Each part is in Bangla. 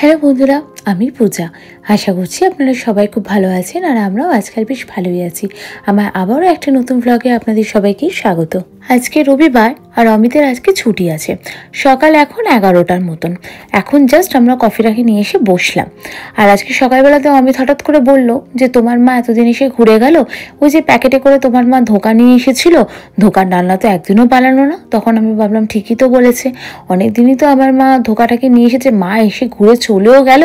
হ্যালো বন্ধুরা, আমি পূজা। আশা করছি আপনারা সবাই খুব ভালো আছেন আর আমরাও আজকাল বেশ ভালোই আছি। আমার আবারও একটা নতুন ব্লগে আপনাদের সবাইকেই স্বাগত। আজকে রবিবার আর অমিতের আজকে ছুটি আছে। সকাল এখন 11টার মতন। এখন জাস্ট আমরা কফিটাকে নিয়ে এসে বসলাম। আর আজকে সকালবেলাতে অমিত হঠাৎ করে বলল যে তোমার মা এতদিন এসে ঘুরে গেল, ওই যে প্যাকেটে করে তোমার মা ধোকা নিয়ে এসেছিল, ধোকার ডালনা তো একদিনও বানানো না। তখন আমি ভাবলাম ঠিকই তো বলেছে, অনেক দিনই তো আমার মা ধোকাটাকে নিয়ে এসেছে, মা এসে ঘুরে চলেও গেল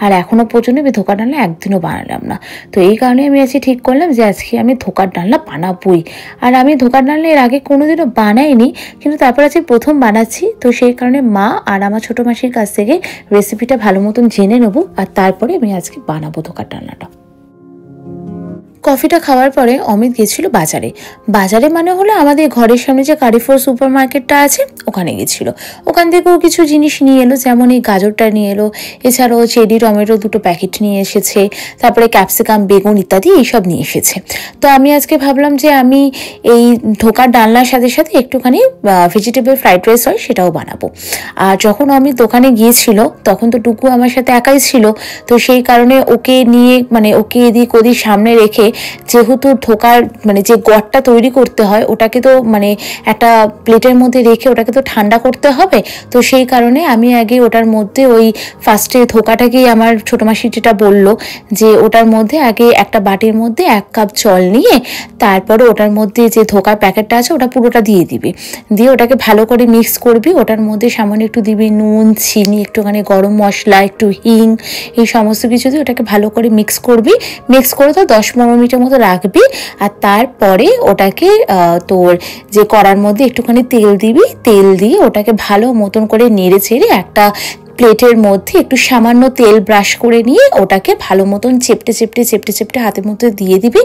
আর এখনো পর্যন্ত আমি ধোকার ডালনা একদিনও বানালাম না। তো এই কারণে আমি আজকে ঠিক করলাম যে আজকে আমি ধোকার ডালনা বানাবই। আর আমি ধোকার ডালনা এর আগে কোনোদিনও বানাইনি, কিন্তু তারপর আজকে প্রথম বানাচ্ছি। তো সেই কারণে মা আর আমার ছোটো মাসির কাছ থেকে রেসিপিটা ভালো মতন জেনে নেবো আর তারপরে আমি আজকে বানাবো ধোকার ডালনাটা। কফিটা খাওয়ার পরে অমিত গেছিল বাজারে। বাজারে মানে হলো আমাদের ঘরের সামনে যে কারিফোর সুপার মার্কেটটা আছে ওখানে গেছিল। ওখান থেকেও কিছু জিনিস নিয়ে এলো, যেমন এই গাজরটা নিয়ে এলো, এছাড়াও চেরি টমেটো 2টো প্যাকেট নিয়ে এসেছে, তারপরে ক্যাপসিকাম বেগুন ইত্যাদি এইসব নিয়ে এসেছে। তো আমি আজকে ভাবলাম যে আমি এই ধোকার ডালনার সাথে সাথে একটুখানি ভেজিটেবল ফ্রাইড রাইস হয় সেটাও বানাবো। আর যখন অমিত দোকানে গিয়েছিল তখন তো টুকু আমার সাথে একাই ছিল। তো সেই কারণে ওকে নিয়ে ওকে এদিক ওদিক সামনে রেখে, যেহেতু ধোকার যে গড়টা তৈরি করতে হয় ওটাকে তো একটা প্লেটের মধ্যে রেখে ওটাকে তো ঠান্ডা করতে হবে। তো সেই কারণে আমি আগে ওটার মধ্যে ওই ফার্স্টে ধোকাটাকেই আমার ছোটো মাসি যেটা বললো যে ওটার মধ্যে আগে একটা বাটির মধ্যে 1 কাপ জল নিয়ে তারপরে ওটার মধ্যে যে ধোকার প্যাকেটটা আছে ওটা পুরোটা দিয়ে দিবি, দিয়ে ওটাকে ভালো করে মিক্স করবি। ওটার মধ্যে সামান্য একটু দিবি নুন, চিনি, একটুখানি গরম মশলা, একটু হিং, এই সমস্ত কিছু দিয়ে ওটাকে ভালো করে মিক্স করবি। মিক্স করে তো 10-15 মিনিটের মতো রাখবি। আর তারপরে ওটাকে তোর যে কড়ার মধ্যে একটুখানি তেল দিবি, তেল দিয়ে ওটাকে ভালো মতন করে নেড়ে চেড়ে একটা প্লেটের মধ্যে একটু সামান্য তেল ব্রাশ করে নিয়ে ওটাকে ভালো মতন চেপটে চেপটে চেপটে চেপটে হাতের মধ্যে দিয়ে দিবি,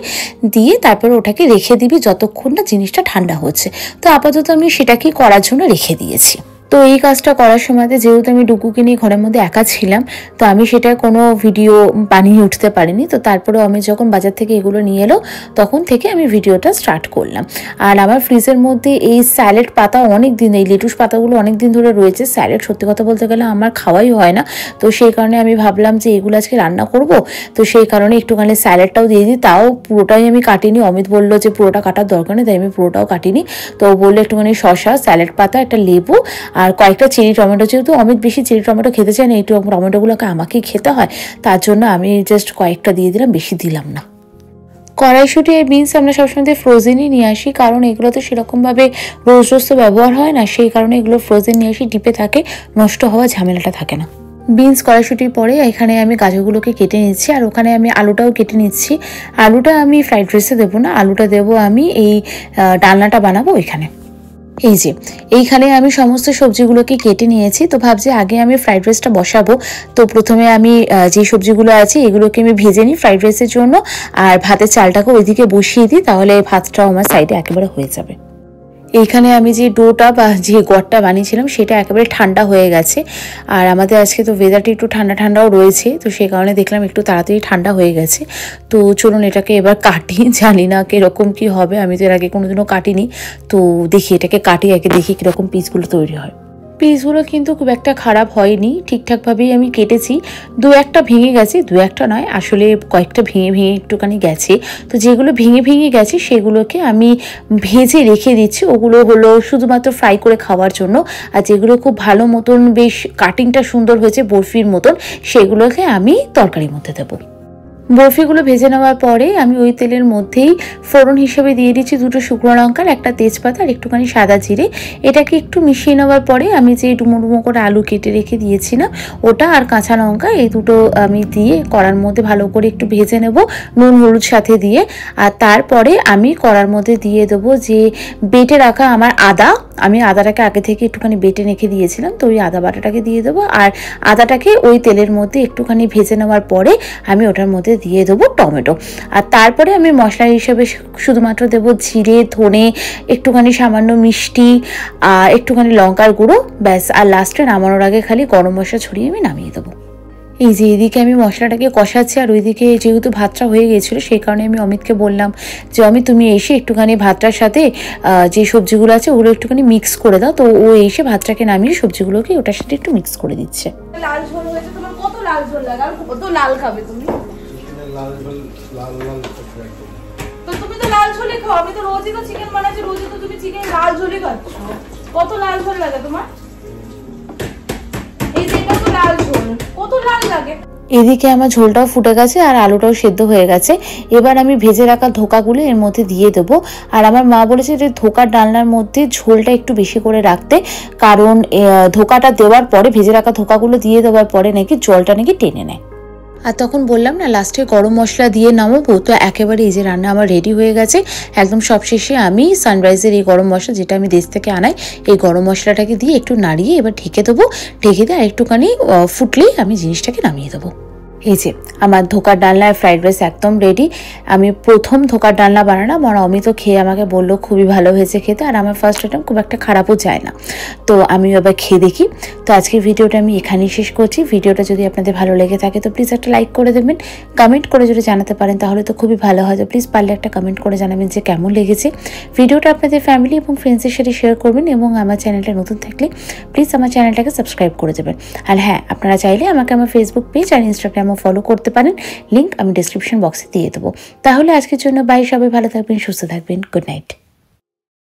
দিয়ে তারপর ওটাকে রেখে দিবি যতক্ষণ না জিনিসটা ঠান্ডা হচ্ছে। তো আপাতত আমি সেটাকেই করার জন্য রেখে দিয়েছি। তো এই কাজটা করার সময়তে যেহেতু আমি ডুকুকে নিয়ে ঘরের মধ্যে একা ছিলাম, তো আমি সেটা কোনো ভিডিও বানিয়ে উঠতে পারিনি। তো তারপরে আমি যখন বাজার থেকে এগুলো নিয়ে এলো তখন থেকে আমি ভিডিওটা স্টার্ট করলাম। আর আমার ফ্রিজের মধ্যে এই স্যালাড পাতা অনেক দিন, এই লেটুস পাতাগুলো অনেক দিন ধরে রয়েছে। স্যালাড সত্যি কথা বলতে গেলে আমার খাওয়াই হয় না। তো সেই কারণে আমি ভাবলাম যে এগুলো আজকে রান্না করব। তো সেই কারণে একটুখানি স্যালাডটাও দিয়ে দিই, তাও পুরোটাই আমি কাটিনি। অমিত বললো যে পুরোটা কাটার দরকার নেই, তাই আমি পুরোটাও কাটিনি। তো ও বললো একটুখানি শসা, স্যালাড পাতা, একটা লেবু আর কয়েকটা চেরি টমেটো। যেহেতু অমিত বেশি চেরি টমেটো খেতে চায় না, এই টমেটোগুলোকে আমাকেই খেতে হয়, তার জন্য আমি জাস্ট কয়েকটা দিয়ে দিলাম, বেশি দিলাম না। কড়াইশুঁটি আর বিনস আমরা সবসময় ফ্রোজেনই নিয়ে আসি, কারণ এগুলো তো সেরকমভাবে রোজ রোজ তো ব্যবহার হয় না। সেই কারণে এগুলো ফ্রোজেন নিয়ে আসি, ডিপে থাকে, নষ্ট হওয়া ঝামেলাটা থাকে না। বিনস কড়াইশুঁটির পরে এখানে আমি গাজরগুলোকে কেটে নিচ্ছি আর ওখানে আমি আলুটাও কেটে নিচ্ছি। আলুটা আমি ফ্রাইড রাইসে দেবো না, আলুটা দেবো আমি এই ডালনাটা বানাবো এখানে। এই যে এইখানে আমি সমস্ত সবজিগুলোকে কেটে নিয়েছি। তো ভাবছি আগে আমি ফ্রাইড রাইসটা বসাবো। তো প্রথমে আমি যে সবজিগুলো আছে এগুলোকে আমি ভেজে নিই ফ্রাইড রাইসের জন্য, আর ভাতের চালটাকে ওইদিকে বসিয়ে দিই, তাহলে ভাতটাও আমার সাইডে একেবারে হয়ে যাবে। এইখানে আমি যে ডোটা বা যে গড়টা বানিয়েছিলাম সেটা একেবারে ঠান্ডা হয়ে গেছে। আর আমাদের আজকে তো ওয়েদারটা একটু ঠান্ডা ঠান্ডাও রয়েছে, তো সেই কারণে দেখলাম একটু তাড়াতাড়ি ঠান্ডা হয়ে গেছে। তো চলুন এটাকে এবার কাটি, জানি না কীরকম কী হবে, আমি তো এর আগে কোনোদিনও কাটিনি। তো দেখি এটাকে কাটি, আগে দেখি কীরকম পিসগুলো তৈরি হয়। পিসগুলো কিন্তু খুব একটা খারাপ হয়নি, ঠিকঠাকভাবেই আমি কেটেছি। 2-1টা ভেঙে গেছে, 2-1টা নয় আসলে কয়েকটা ভেঙে ভেঙে একটুখানি গেছে। তো যেগুলো ভেঙে ভেঙে গেছে সেগুলোকে আমি ভেজে রেখে দিচ্ছি, ওগুলো হলো শুধুমাত্র ফ্রাই করে খাওয়ার জন্য। আর যেগুলো খুব ভালো মতন বেশ কাটিংটা সুন্দর হয়েছে বরফির মতন, সেগুলোকে আমি তরকারির মধ্যে দেবো। বরফিগুলো ভেজে নেওয়ার পরে আমি ওই তেলের মধ্যেই ফোড়ন হিসেবে দিয়ে দিচ্ছি 2টো শুকনো লঙ্কার, একটা তেজপাতা আর একটুখানি সাদা জিরে। এটাকে একটু মিশিয়ে নেওয়ার পরে আমি যে ডুমো ডুমো করে আলু কেটে রেখে দিয়েছিলাম ওটা আর কাঁচা লঙ্কা এই দুটো আমি দিয়ে কড়ার মধ্যে ভালো করে একটু ভেজে নেব নুন হলুদ সাথে দিয়ে। আর তারপরে আমি কড়ার মধ্যে দিয়ে দেবো যে বেটে রাখা আমার আদা, আমি আদাটাকে আগে থেকে একটুখানি বেটে রেখে দিয়েছিলাম, তো ওই আদা বাটাটাকে দিয়ে দেবো। আর আদাটাকে ওই তেলের মধ্যে একটুখানি ভেজে নেওয়ার পরে আমি ওটার মধ্যে দিয়ে দেবো টমেটো। আর তারপরে আমি মশলা হিসেবে শুধুমাত্র দেবো জিরে, ধনে, একটুখানি সামান্য মিষ্টি, একটুখানি লঙ্কার গুঁড়ো, ব্যাস। আর লাস্টে নামানোর আগে খালি গরম মশলা ছড়িয়ে আমি নামিয়ে দেবো। এই যে এদিকে আমি মশলাটাকে কষাচ্ছি আর ওইদিকে যেহেতু ভাতটা হয়ে গেছিলো সেই কারণে আমি অমিতকে বললাম যে অমিত তুমি এসে একটুখানি ভাতটার সাথে যে সবজিগুলো আছে ওগুলো একটুখানি মিক্স করে দাও। তো ও এসে ভাতটাকে নামিয়ে সবজিগুলোকে ওটার সাথে একটু মিক্স করে দিচ্ছে। লাল ঝোল হয়েছে, তোমার কত লাল ঝোল লাগে? আর কত লাল খাবে তুমি? তো তুমি তো লাল ঝোলই খাও। আমি তো রোজই তো চিকেন বানাচ্ছি, রোজই তো তুমি চিকেন লাল ঝোলই খাচ্ছ। কত লাল ঝোল লাগে তোমার? এই যে এটা তো লাল ঝোল, কত লাল লাগে। এদিকে আমার ঝোলটাও ফুটে গেছে আর আলুটাও সেদ্ধ হয়ে গেছে। এবার আমি ভেজে রাখা ধোকাগুলো এর মধ্যে দিয়ে দেবো। আর আমার মা বলেছে যে ধোকার ডালনার মধ্যে ঝোলটা একটু বেশি করে রাখতে, কারণ ধোকাটা দেওয়ার পরে, ভেজে রাখা ধোকাগুলো দিয়ে দেওয়ার পরে নাকি জলটা নাকি টেনে নেয়। আর তখন বললাম না লাস্টে গরম মশলা দিয়ে নামাবো, তো একেবারে এই যে রান্না আমার রেডি হয়ে গেছে। একদম সবশেষে আমি সানরাইজের এই গরম মশলা, যেটা আমি দেশ থেকে আনাই, এই গরম মশলাটাকে দিয়ে একটু নাড়িয়ে এবার ঢেকে দেবো। ঢেকে দিয়ে আর একটুখানি ফুটলেই আমি জিনিসটাকে নামিয়ে দেবো। এই যে আমার ধোকার ডালনা আর ফ্রাইড রাইস একদম রেডি। আমি প্রথম ধোকার ডালনা বানালাম, আর অমিতও খেয়ে আমাকে বললো খুবই ভালো হয়েছে খেতে। আর আমার ফার্স্ট আইটেম খুব একটা খারাপও যায় না, তো আমি এবার খেয়ে দেখি। তো আজকের ভিডিওটা আমি এখানেই শেষ করছি। ভিডিওটা যদি আপনাদের ভালো লেগে থাকে তো প্লিজ একটা লাইক করে দেবেন। কমেন্ট করে যদি জানাতে পারেন তাহলে তো খুবই ভালো হয়। তো প্লিজ পারলে একটা কমেন্ট করে জানাবেন যে কেমন লেগেছে ভিডিওটা। আপনাদের ফ্যামিলি এবং ফ্রেন্ডসের সাথে শেয়ার করবেন, এবং আমার চ্যানেলটা নতুন থাকলে প্লিজ আমার চ্যানেলটাকে সাবস্ক্রাইব করে দেবেন। আর হ্যাঁ, আপনারা চাইলে আমাকে আমার ফেসবুক পেজ আর ইনস্টাগ্রামও ফলো করতে পারেন, লিঙ্ক আমি ডিসক্রিপশন বক্সে দিয়ে দেবো। তাহলে আজকের জন্য বাই, সবাই ভালো থাকবেন, সুস্থ থাকবেন, গুড নাইট।